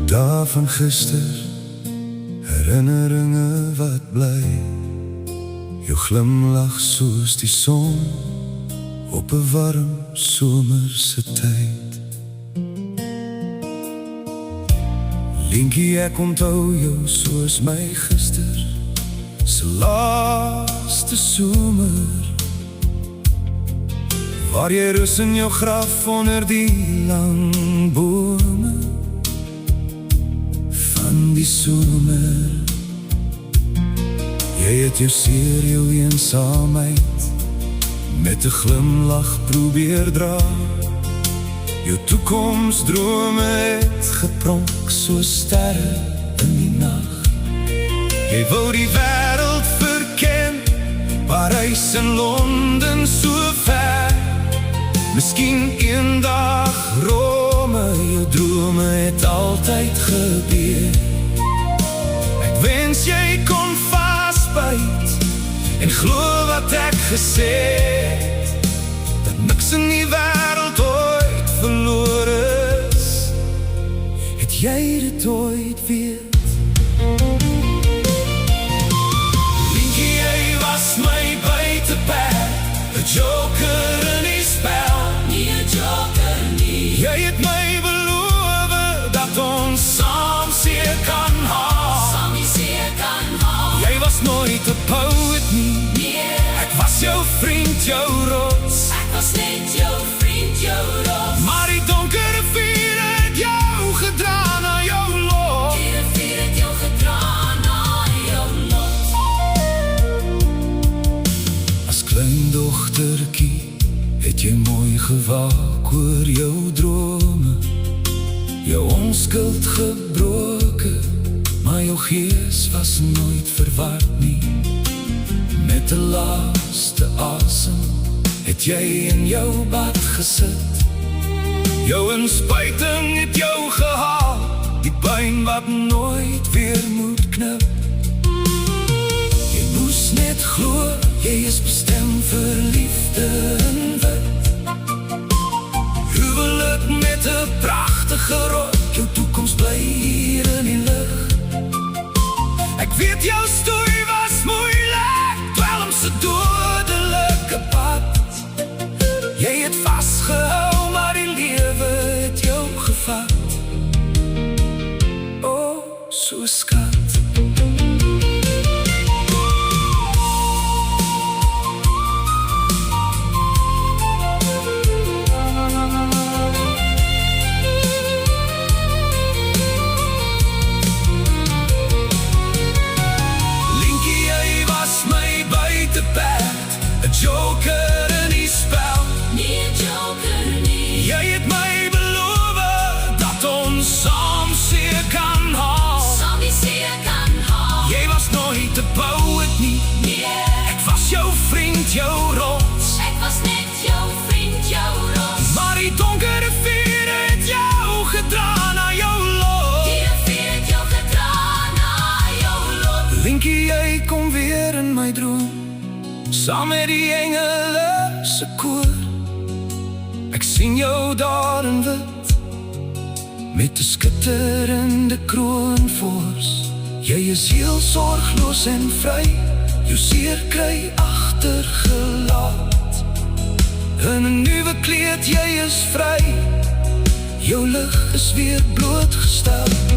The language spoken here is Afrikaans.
Dae van gister, herinneringe wat bly. Jou glimlach soos die son op 'n warm somerse tyd. Linkie, ek onthou jou soos my gister se laaste somer, waar jy rus in jou graf onder die lang bome van die somer. Jy het jou seer, jou eensaamheid met 'n glimlach probeer dra. Jou toekomsdrome het gepronk soos sterre in die nag. Jy wou die wêreld verken, Parys en Londen so ver. Miskien eendag Rome, jou drome het altyd gebeur. Ek wens jy kon vasbyt en glo wat ek gesê het, dat niks in die wêreld ooit verlore is. Het jy dit ooit weet? Linkie, jy was my buiteperd, 'n joker in die spel. Nie 'n joker nie. Jy het my beloof dat ons saam seer kan haal. Saam die seer kan haal. Jy was nooit 'n poet nie. Nee. Ek was jou vriend, jou rots. Ek was net jou vriend, jou rots. Maar die donkere vuur het jou gedra na jou lot. Die vuur het jou gedra na jou lot. As klein dogtertjie het jy mooi gewaak oor jou drome, jou onskuld gebroken, maar jou gees was nooit verward nie. Met 'n laaste asem het jy in jou bad gesit. Jou inspuiting het jou gehaal, die pyn wat nooit weer moet knip. Jy moes net glo, jy is bestem vir liefde en wit. Huwelik met 'n pragtige rok, jou toekoms bly hier in die lig. Ek weet jou stoei was moeilik, dwelmse dodelike pad. Jy het vasgehou, maar die lewe het jou gevat. O, so skat. Joker in die spel. Nie 'n joker nie. Jy het my beloof dat ons saam seer kan haal. Saam die seer kan haal. Jy was nooit 'n poet nie. Nee. Ek was jou vriend, jou rots. Ek was net jou vriend, jou rots. Maar die donkere vuur het jou gedra na jou lot. Die vuur het jou gedra na jou lot. Linkie, jy kom weer in my droom, saam met die engele se koor. Ek sien jou daar in wit, met 'n skitterende kroonvors. Jy is heel sorgloos en vry, jou seer kry agtergelaat. In 'n nuwe kleed, jy is vry, jou lig is weer blootgestel.